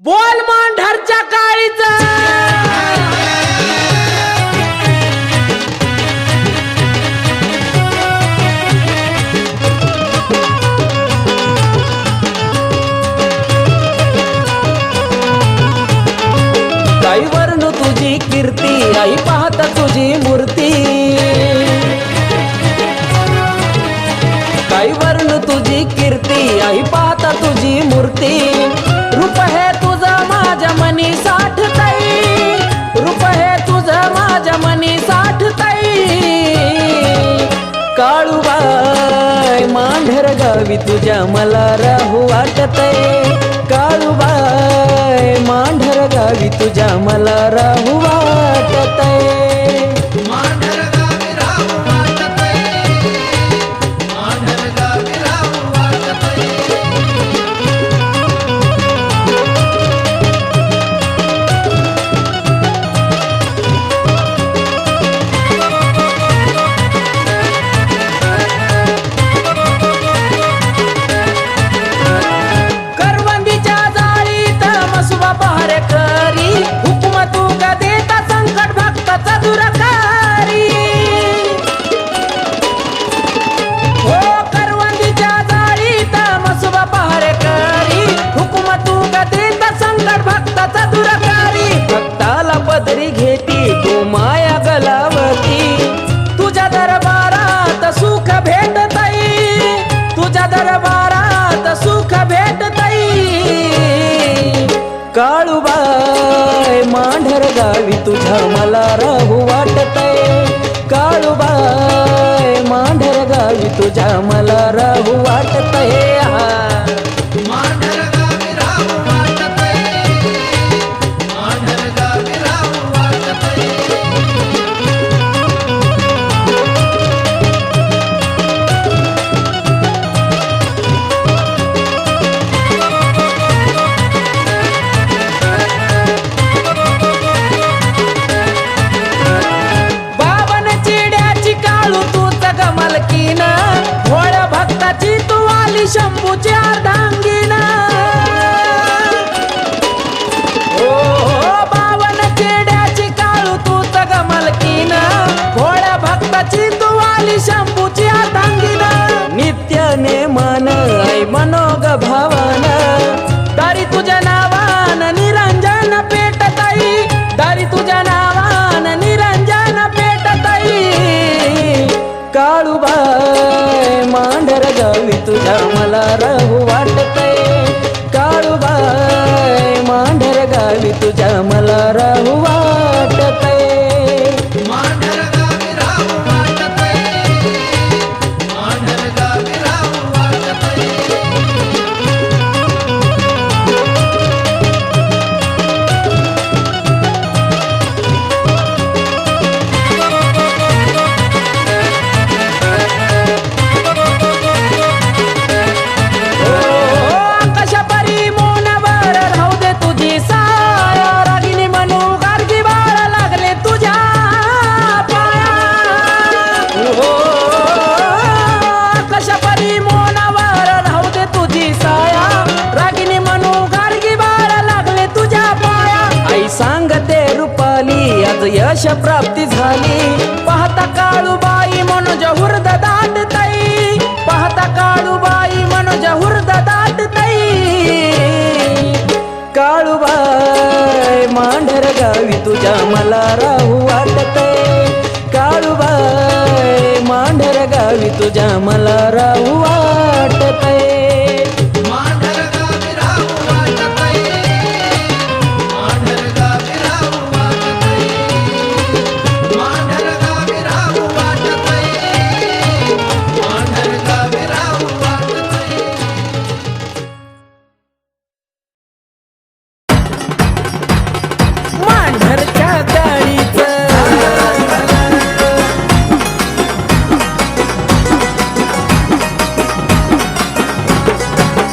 बोल मांढरच्या काळीच काही वर्ण तुझी कीर्ती आई पाहता तुझी मूर्ती काही वर्ण तुझी कीर्ती आई पाहता तुझी मूर्ती रूप हे तुझं माझ्या मनी साठतई रूप हे तुझं माझ्या मनी साठतई काळूबाई मांढर गावी तुझ्या मला राहू वाटतय काळूबाई मांढर गावी तुझ्या मला राहू वाटतय घेती तू माया गलावती तुझ्या दरबारात सुख भेटतई तुझ्या दरबारात सुख भेटतई काळूबाई मांढर गावी तुझ्या मला राहू वाटतय काळूबाई मांढर गावी तुझ्या मला राहू वाटतय शंभूची अर्धांगीना ओ बावन चेड्याची काळू तू तग मलकीना भोळ्या भक्ताची तू आली शंभूची अर्धांगीना नित्य नेमान आई मनोग भावन दारी तुझ्या नावान निरंजन पेटताई दारी तुझ्या नावान निरंजन पेटताई काळूबाई मांढर गावी तुझ्या मला राहू वाटतय काळूबाई मांढर गावी तुझ्या मला राहू वाटतय आज यश प्राप्ती झाली पाहता काळूबाई मनोज हुर्द दाटतई पाहता काळूबाई मनोज हुर्द दाटतई काळूबाई मांढर गावी तुझ्या मला राहू वाटतय काळूबाई मांढर गावी तुझ्या मला राहू वाटतय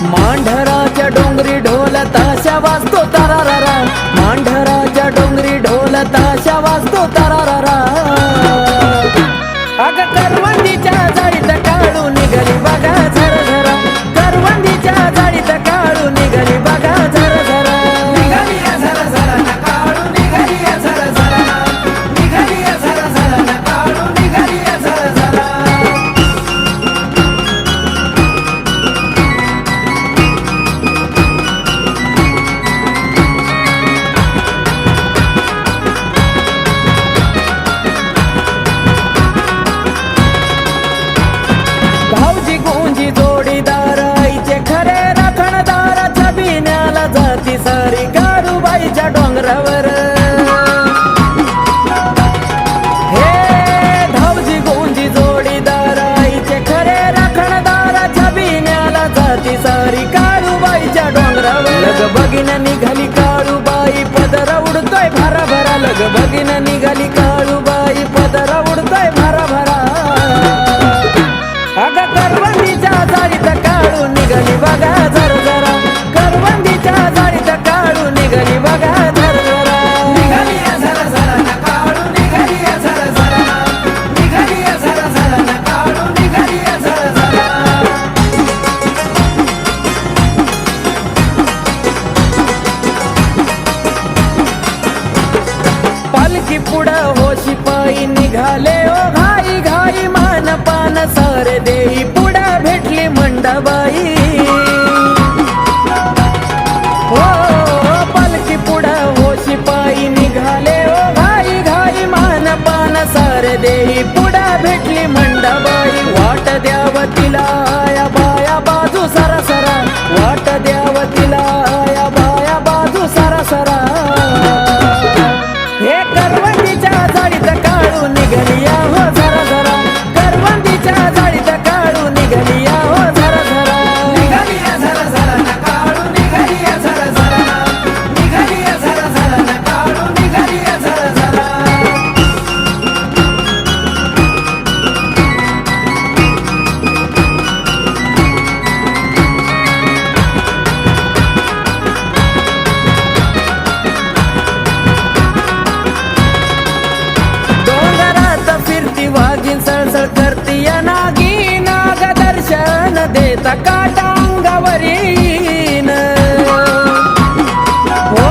मांढराच्या डोंगरी ढोल ताशा वाजतो तारारारा मांढराच्या डोंगरी ढोल ताशा वाजतो तारारारा अग करवंदीच्या जाळीत काळू निघाली बघा झरझरा करवंदीच्या जाळीत काळू निघाली बघा झरझरा जाती सारी काळूबाईच्या डोंगरावर हे धावजी गोंजी जोडीदार आईचे खरे राखणदार छबिन्याला जाती सारी काळूबाईच्या डोंगरावर लग बघीन निघाली काळूबाई पदर उडतोय भरा भरा लग बघीन निघाली काळूबाई पदर उडतोय भरा भरा अग करवंदीच्या जाळीत काळू निघाली बघा जर जरा करवंदीच्या जाळीत काळू निघाली बघा जर जरा निघाली जरा जरा ना काळू निघाली जरा जरा निघाली जरा जरा ना काळू निघाली जरा जरा पालखी पुढं होशी पायी निघाले ओ घाई घाई मान पान सार देई पुढं भेटली मंडाबाई हो पालखी पुढं होशी पायी निघाले ओ घाई घाई मान पान सार देई पुढं भेटली मंडाबाई वाट द्याव तिला या बाया बाजू सरा सरा वाट द्याव तिला या बाया बाजू सरा सरा हे करवंदीच्या जाळीत काळू निघाली या हो जरा जरा करवंदीच्या जाळीत काळू निघाली या हो जरा जरा निघाली जरा जरा ना काळू निघाली जरा जरा निघाली जरा जरा ना काळू निघाली जरा जरा डोंगरात फिरती वाघीन सळसळ करती या नागी नाग दर्शन देता काटा अंगावरीन हो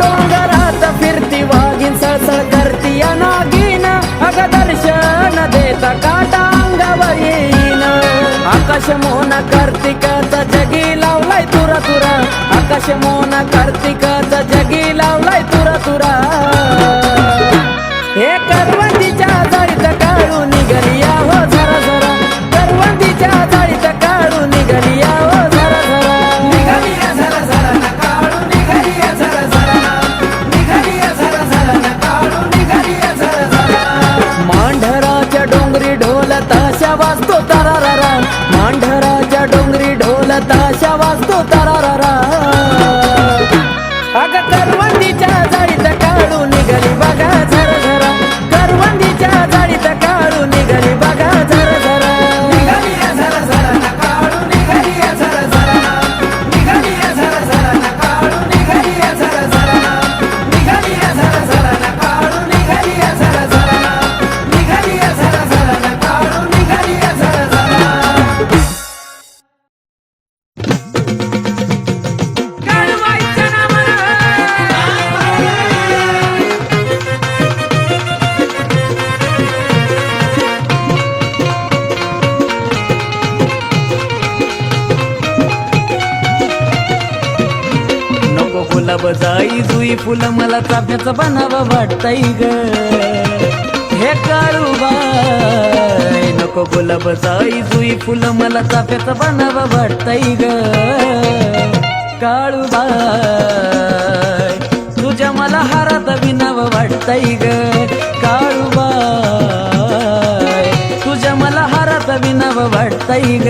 डोंगरात फिरती वाघीन सळसळ करती या नागीन अग दर्शन देता काटा अंगावरीन आकाश मोना कार्तिकाचा जगी लावलाय तुरा तुरा आकाश मोना कार्तिकाचा जगी लावलाय तुरा तुरा हे करवंदीच्या जाळीत काळू निघाली या हो जरा जरा करवंदीच्या जाळीत काळू निघाली या हो जरा जरा निघाली जरा जरा ना काळू निघाली जरा जरा निघाली जरा जरा ना काळू निघाली जरा जरा मांढराच्या डोंगरी ढोल ताशा वाजतो तरारारा मांढराच्या डोंगरी ढोल ताशा वाजतो तरारारा अग करवंदीच्या जाळीत काळू निघाली बघा जरा जरा करवंदीच्या जाळीत काळू निघाली बघा जरा जरा निघाली जरा जरा ना काळू निघाली जरा जरा निघाली जरा जरा ना काळू निघाली जरा जरा निघाली जरा जरा ना काळू निघाली जरा जरा निघाली जरा जरा ना काळू निघाली जरा जरा काळूबाईच्या नावानं नको गुलाब जाई जुई फुलं मला चाफ्याचं बनावं वाटतंय ग हे काळूबाई नको गुलाब जाई जुई फुलं मला चाफ्याचं बनावं वाटतंय ग काळूबाई तुझ्या मला हारात बिनावं वाटतंय ग काळूबाई तुझ्या मला हारात बिनावं वाटतंय ग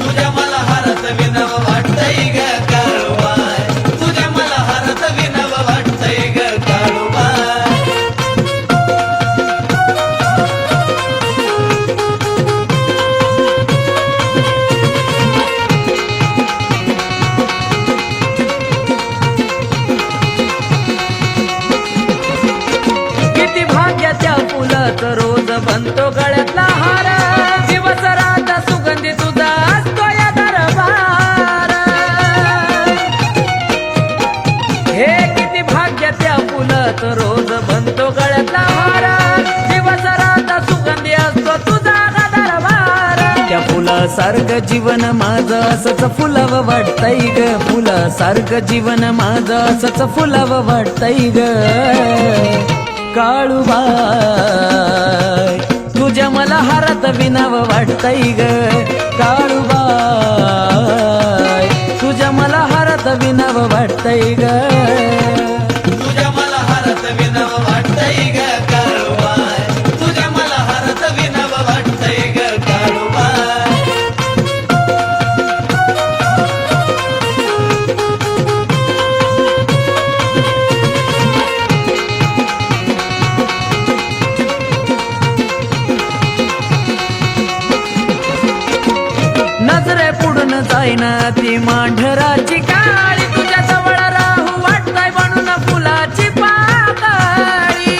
तुझ्या मला हारत विनव वाटतंय ग काळूबाई तुझ्या मला हारत विनव वाटतंय ग काळूबाई किती भाग्याच्या फुलात रोज बनतो गळ्यातला हार दिवस रात सुगंधी तुझा असतो या दरबार हे किती भाग्याच्या फुलात रोज बनतो गळ्यातला हार दिवस रात सुगंधी असतो तुझा दरबार त्या फुलासारखं जीवन माझं असंच फुलावं वाटतंय ग फुलासारखं जीवन माझं असंच फुलावं वाटतंय ग काळूबाई तुझ्या मला हारात विनावं वाटतंय ग काळूबाई तुझ्या हारात विनव वाटतय ग तुझ्या मला हारत विनव वाटतय ग काळूबाई तुझ्या मला हारत विनव वाटतय ग काळूबाई नजरे पुढून जाईना ती मांढराची काळी तुझ्या जवळ राहू वाटतंय म्हणून फुलाची पाकळी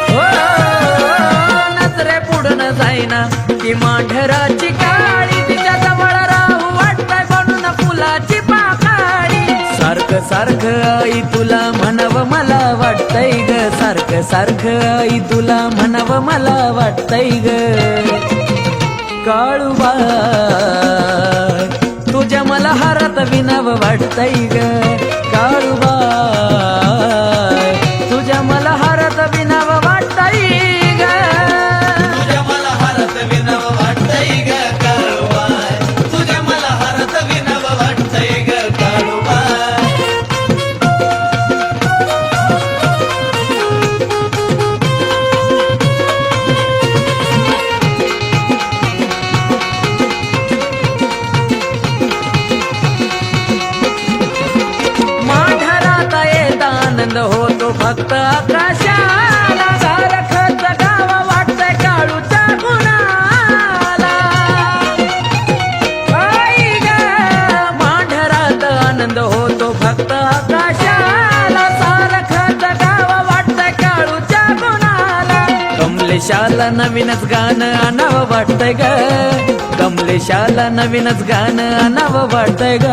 हो नजरे पुढून जाईना ती मांढराची काळी तिच्या जवळ राहू वाटतंय म्हणून फुलाची पाकळी सारखं सारखं आई तुला म्हणावं मला वाटतंय ग सारखं सारखं आई तुला म्हणावं मला वाटतंय ग काळूबाई तुझ्या मला हारात विनव वाटतय ग काळूबाई तुझ्या मला हारात विनव वाटतय ग तुझ्या मला हारत विनव वाटतय ग काळूबाई तुझ्या मला हारत विनव वाटतय ग काळूबाई माढरात येत आनंद होतो फक्त आकाशाला सारखंच गाव वाटतंय काळूच्या गुणाला आई ग माढरात आनंद होतो फक्त आकाशाला सारखंच गाव वाटतंय काळूच्या गुणाला कमलेशाला नवीनच गाणं आणावं वाटतंय ग कमलेशाला नवीनच गाणं आणावं वाटतंय ग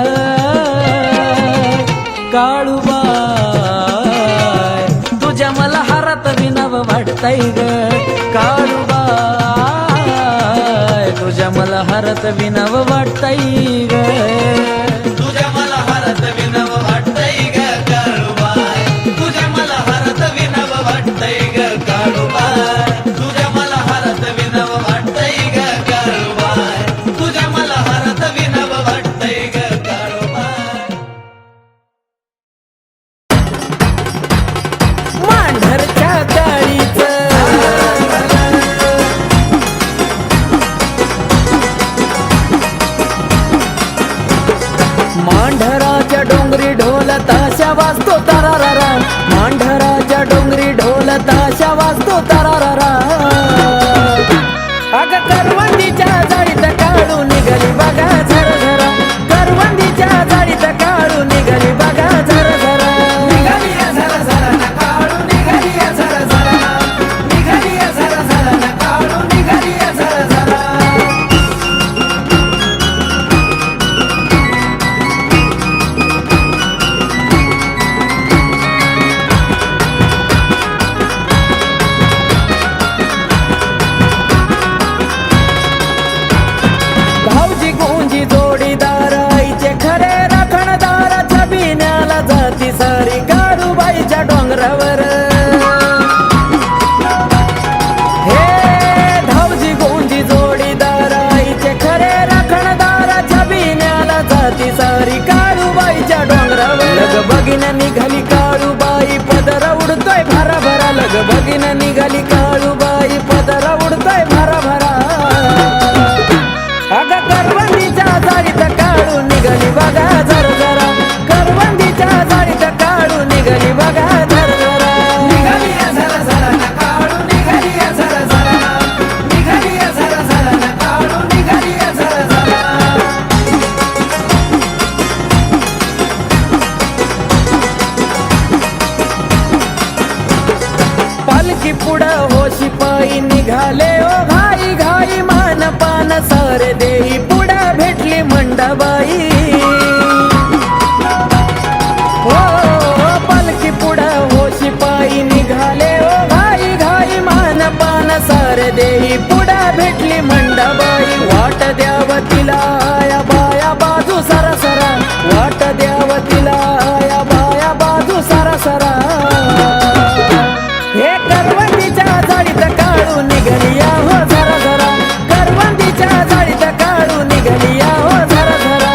काळूबाई तुझ्या मला हारात विनव वाटतय ग काळूबाई तुझ्या मला हारात विनव वाटतय ग तुझ्या मला हारत विनव वाटतय ग काळूबाई तुझ्या मला हारत विनव वाटतय ग काळूबाई तुझ्या मला हारत विनव वाटतय ग काळूबाई तुझ्या मला हारत विनव वाटतय ग काळूबाई मांढरच्या काळीच मांढराच्या डोंगरी ढोल ताशा वाजतो तरारारा मांढराच्या डोंगरी ढोल ताशा वाजतो तरारारा अग करवंदीच्या जाळीत काळू निघाली बघा झरझरा करवंदीच्या जाळीत काळू निघाली बघा झरझरा निघाली झरझरा न काळू निघाली झरझरा निघाली झरझरा न काळू निघाली झरझरा भाऊजी गुंजी जोडीदार आईचे खरे राखणदार छबिन्याला जाती सारी काळूबाईच्या डोंगरावर हे भाऊजी गुंजी जोडीदार आईचे खरे राखणदार छबिन्याला जाती सारी काळूबाईच्या डोंगरावर लग बघीन निघाली काळूबाई पदर उडतोय भरा भरा लग बघीन निघाली काळूबाई पदर उडतोय भरा भरा अग करवंदीच्या जाळीत काळू निघाली बघा झरझरा करवंदीच्या जाळीत काळू निघाली बघा झरझरा निघाली झरझरा न काळू निघाली झरझरा निघाली झरझरा न काळू निघाली झरझरा पालखी पुढं होशी पायी निघाले ओ घाई घाई मान पान सारे देई पुढं भेटली मंडाबाई हो पालखी पुढं होशी पायी निघाले ओ घाई घाई मान पान सारे देई पुढं भेटली मंडाबाई वाट द्याव तिला या बाया बाजू सरासरा वाट द्याव तिला या बाया बाजू सरासरा हे करवंदीच्या जाळीत काळू निघाली या हो झरा झरा करवंदीच्या जाळीत काळू निघाली या हो झरा झरा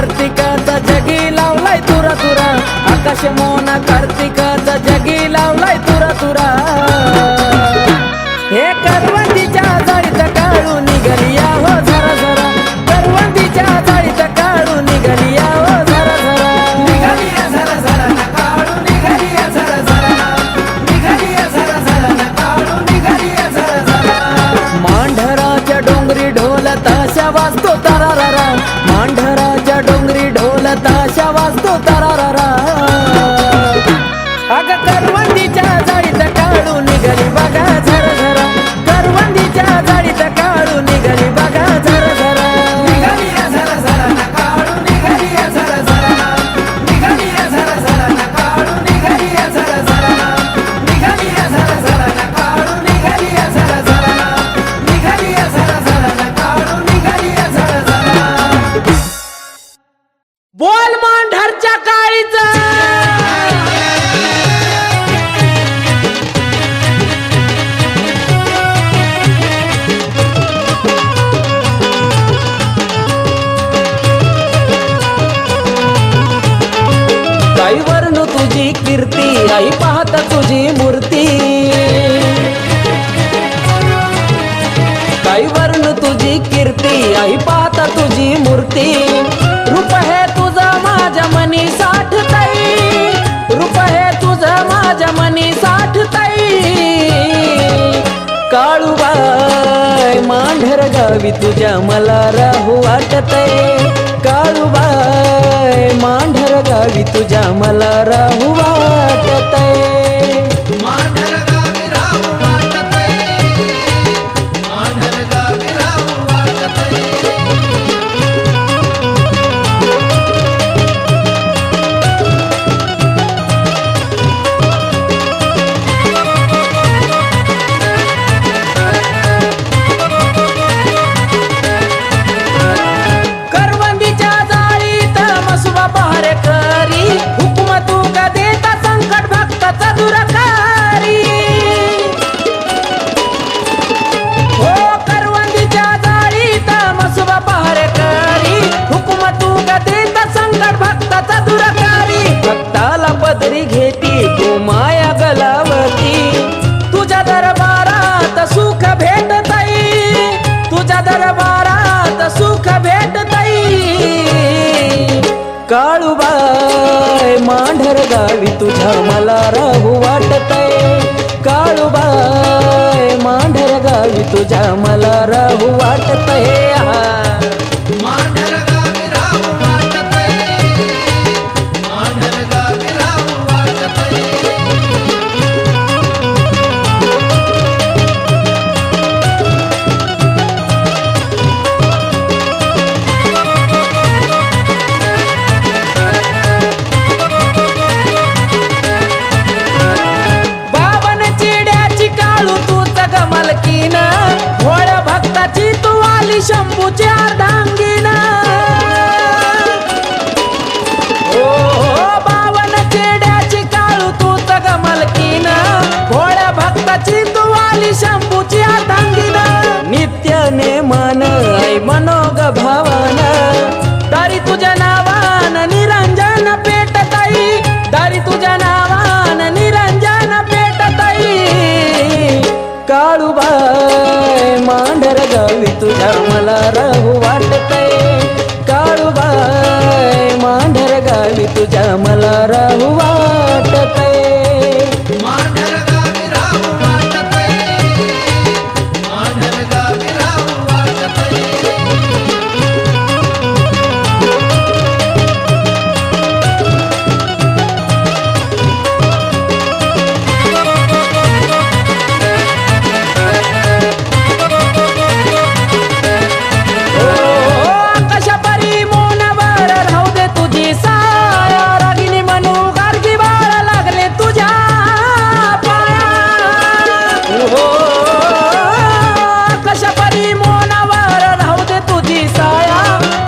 कार्तिकाचा जगी लावलाय तुरा तुरा आकाश मोना कार्तिकाचा जगी लावलाय तुरा तुरा हे करवंदीच्या जाळीत काळू निघलिया हो झरा झरा करवंदीच्या जाळीत काळू निघलिया हो झरा झरा निघालिया झरा झरा ना काढू निघालिया झरा झरा निघालिया झरा झरा ना काढू निघालिया झरा झरा मांढराच्या डोंगरी ढोल ताशा वाजतो तरारारा मांढराच्या डोंगरी ढोल ताशा वाजतो तरारारा अग करवंदीच्या जाळीत काळू निघाली बघा झरा झरा करवंदीच्या जाळीत काळू निघाली बघा झरा झरा निघालिया झरा झरा ना काढू निघालिया झरा झरा निघालिया झरा झरा ना काढू निघालिया झरा झरा निघालिया झरा झरा ना काढू निघालिया झरा झरा निघालिया झरा झरा ना काढू निघालिया झरा झरा बोल मांढरच्या काळीचा काही वर्ण तुझी कीर्ती आई पाहत तुझी मूर्ती काही वर्ण तुझी कीर्ती आई पाहत तुझी मूर्ती रूप हे तुझं माझ्या मनी साठतई रूप हे तुझं माझ्या मनी साठतई काळूबाई मांढर गावी तुझ्या मला राहू वाटतय काळूबाई मांढर गावी तुझ्या मला राहू वाटतय मांढर गावी राहू वाटतंय मांढर गावी राहू वाटतंय करवंदीच्या जाळीत मसुबा पहार करी हुकुम तू का देता संकट भक्ताचा दुरकारी हो करवंदीच्या जाळीत मसुबा पहार करी हुकुम तू का देता संकट भक्ताचा दुरकारी भक्ताला पदरी घेती तू माया गलावती तुझ्या दरबारात सुख भेटतई तुझ्या दरबारात सुख भेटतई काळूबाई मांढर गावी तुझ्या मला राहू वाटतय काळूबाई मांढर गावी तुझ्या मला राहू वाटतय मांढर गावी राहू वाटतंय मांढर गावी राहू वाटतंय बावन चिड्याची काळू तूच गमलकीन भोळ भक्ताची तू आली शंभूची अर्धांगीन ओ बावन चिड्याची काळू तूच गमलकीन भोळ भक्ताची तू आली शंभूची अर्धांगीन नित्य नेमान आई मनोग भावन दारी तुझ्या नावान निरंजन पेटताई दारी तुझ्या नावान निरंजन पेटताई काळूबाई मांढर गावी तुझ्या मला राहू वाटतय काळूबाई मांढर गावी तुझ्या मला राहू वाटतय मांढर गावी राहू वाटतंय मांढर गावी राहू वाटतंय आकाशपरी मोनावर राहू दे तुझी साया रागिनी मनू गार्गी बाळ लागले तुझ्या पाया हो आकाशपरी मोनावर राहू दे तुझी साया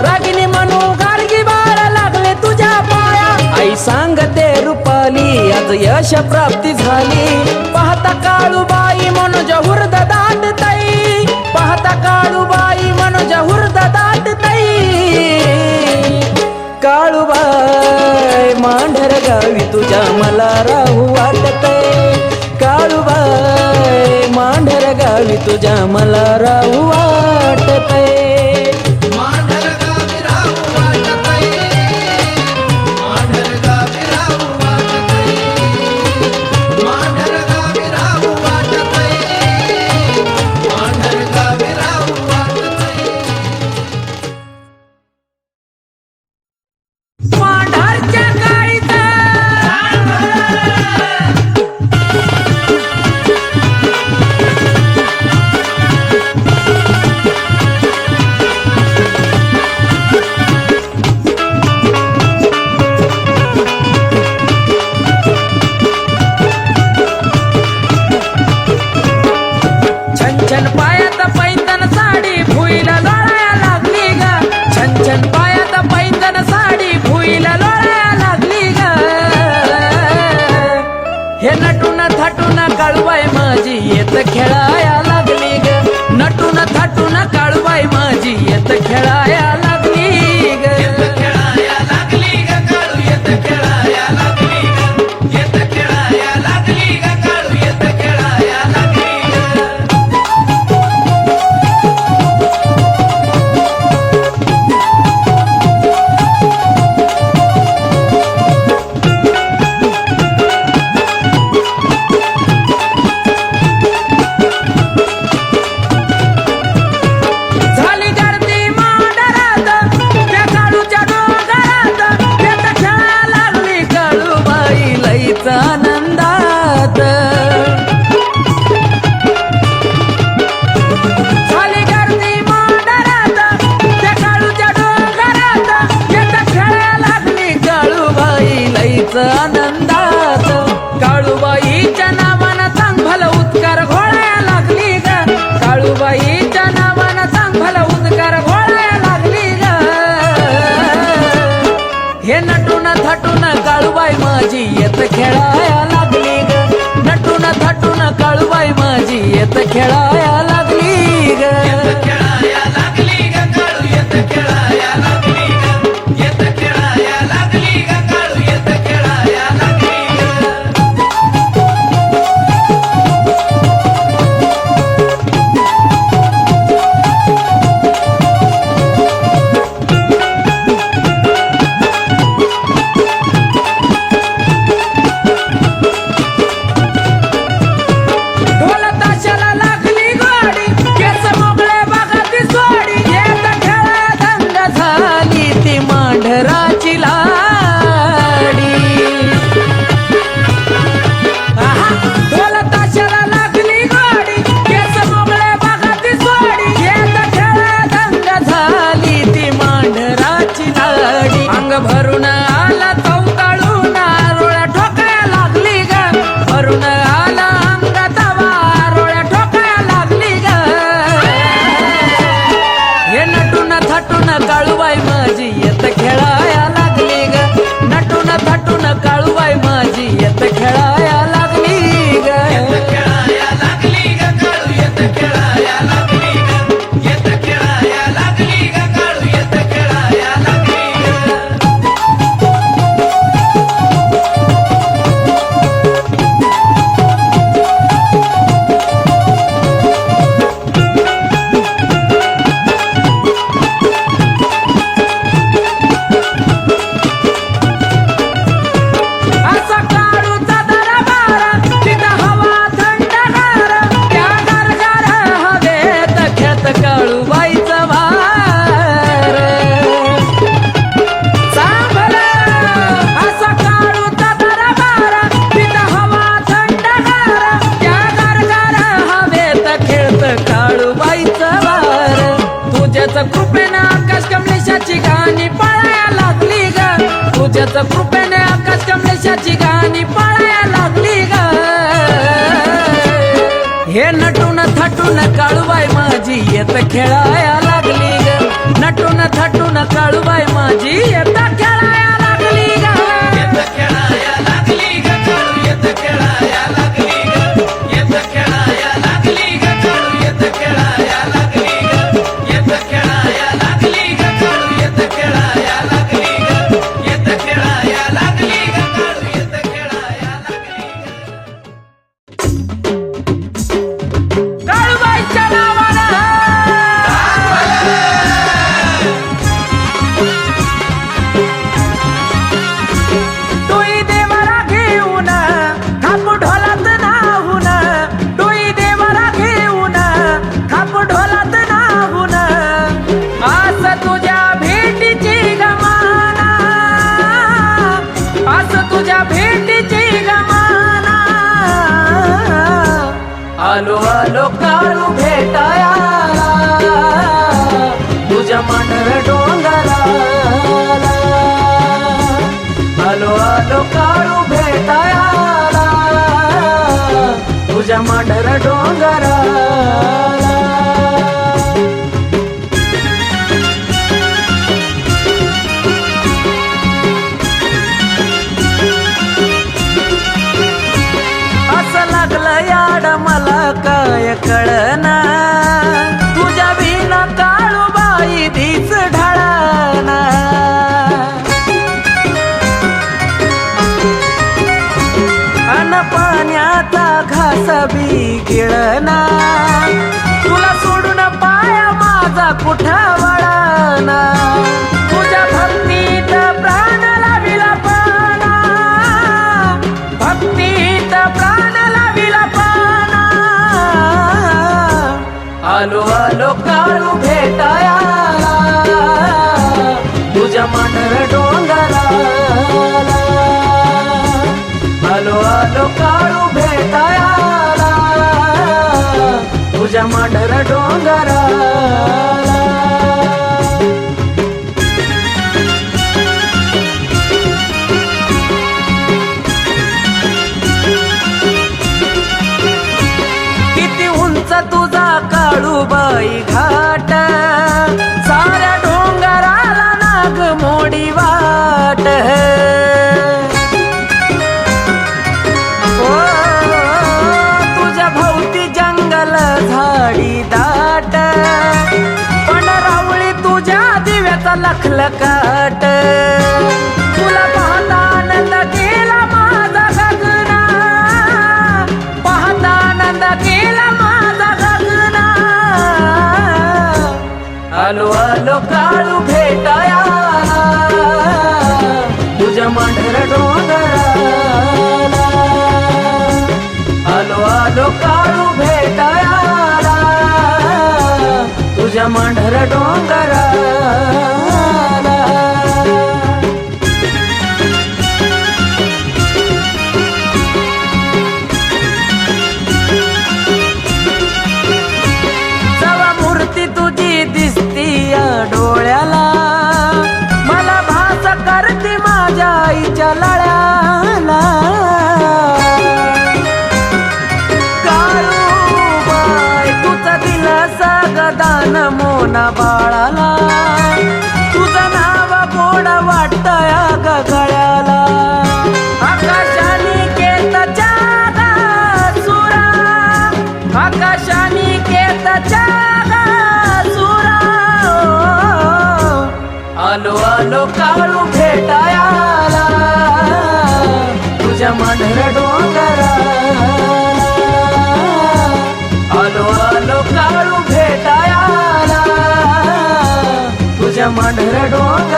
रागिनी मनू गार्गी बाळ लागले तुझ्या पाया आई सांगते रुपाली आज यश प्राप्ती झाली पाहता काळूबाई मनोज हुर्द दाटतई पाहता काळूबाई मनोज हुर्द दाटतई गावी तुझ्या मला राहू वाटतंय काळूबाई मांढर गावी तुझ्या मला राहू वाटतंय मांढर गावी राहू वाटतंय मांढर गावी राहू वाटतंय मांढर गावी राहू वाटतंय मांढर गावी राहू वाटतंय मांढरच्या गाईचा छन छन पायात पैंजण साडी भुईला लोळाया लागली ग छन छन पायात पैंजण साडी भुईला लोळाया लागली ग हे नटून थाटून काळूबाई माझी येत खेळाया लागली ग नटून थाटून काळूबाई माझी येत खेळाया लागली ग खेळाया लागली ग काळू येत खेळाया लागली ग येत खेळाया लागली ग काळू येत खेळाया लागली ग झाली गर्दी मांढरात त्या काळूच्या डोंगरात येत खेळाया लागली काळूबाई लईच आनंदात झाली गर्दी मांढरात त्या काळूच्या डोंगरात येत खेळाया लागली काळूबाई लईच आनंदात काळूबाईच्या नावानं चांगलं उत्कार घोळाया लागली ग काळूबाईच्या नावानं चांगलं उत्कार घोळाया लागली ग हे नटून थाटून काळूबाई माझी येत खेळाया लागली ग नटून थाटून काळूबाई माझी येत खेळाया लागली ग खेळाया लागली ग काळू येत खेळाया लागली ग येत खेळाया लागली ग काळू येत खेळाया लागली ग ढोल ताशाला लागली गोडी केस मोकळे बघती सोडी येत खेळा दंग झाली ती मांढराची लाडी आहा, ढोल ताशाला लागली गोडी केस मोकळे बघती सोडी येत खेळा दंग झाली ती मांढराची लाडी अंग भरून आला चौकाळून आरोळ्या ठोकाया लागली ग भरून आला अंग तवा आरोळ्या ठोकाया लागली ग हे नटून थाटून काळूबाई माझी येत खेळाया लागली ग नटून थाटून काळूबाई माझी येत खेळाया लागली ग खेळाया लागली ग काळू येत खेळाया लागली ग येत खेळाया लागली ग काळू येत खेळाया लागली ग असा काळूचा दरबार तिथं हवा थंडगार त्या गारगार हवेत खेळत काळूबाईचा भार सांभला असा काळूचा दरबार तिथं हवा थंडगार त्या गारगार हवेत खेळत काळूबाईचा भार तुझ्याच कृपेनं आकाश कमलेशाची गाणी पळाया लागली ग तुझ्याच कृपेने आकाश कमलेशाची गाणी पळाया लागली ग हे नटून थाटून काळूबाई माझी येत खेळाया लागली ग नटून थाटून काळूबाई माझी येत खेळाया लागली ग येत खेळाया लागली ग काळू येत खेळाया लागली ग येत खेळाया लागली ग काळू येत खेळाया लागली ग येत खेळाया लागली ग काळू येत खेळाया लागली ग येत खेळाया लागली ग काळू येत आलो आलो काळू भेटायाला तुझ्या मांढर डोंगराला आलो आलो काळू भेटायाला तुझ्या मांढर डोंगराला याड मला काय कळना तुझ्या बिना काळूबाई धीच ढळना अन पाण्याचा घास बी गिळना तुला सोडून पाया माझा कुठं वळना तुझ्या भक्तीत प्राण लाविला पाना भक्तीत प्राण आलो आलो काळू भेटायाला तुझ्या मांढर डोंगराला आलो आलो काळू भेटायाला तुझ्या मांढर डोंगराला तुझा काळूबाई घाट साऱ्या डोंगराला नाग मोडी वाट ओ तुझ्या भोवती जंगल झाडी दाट पण रावळी तुझ्या दिव्याचा लखलकाट तुला पाहता आनंद केला माझा गगना पाहता आनंद केला आलो आलो काळू भेटायाला तुझ्या मांढर डोंगराला आलो आलो काळू भेटायाला तुझ्या मांढर डोंगराला डोळ्याला मला भास करते माझ्या आईच्या लळ्याला काळूबाई तुझं दिलं सगदान मोना बाळाला तुझं नाव गोड वाटतंय ग गळ्याला आकाशानी केतच्या सुरा आकाशानी केतच्या आलो आलो काळू भेटायाला तुझ्या मांढर डोंगराला आलो आलो काळू भेटायाला तुझ्या मांढर डोंगराला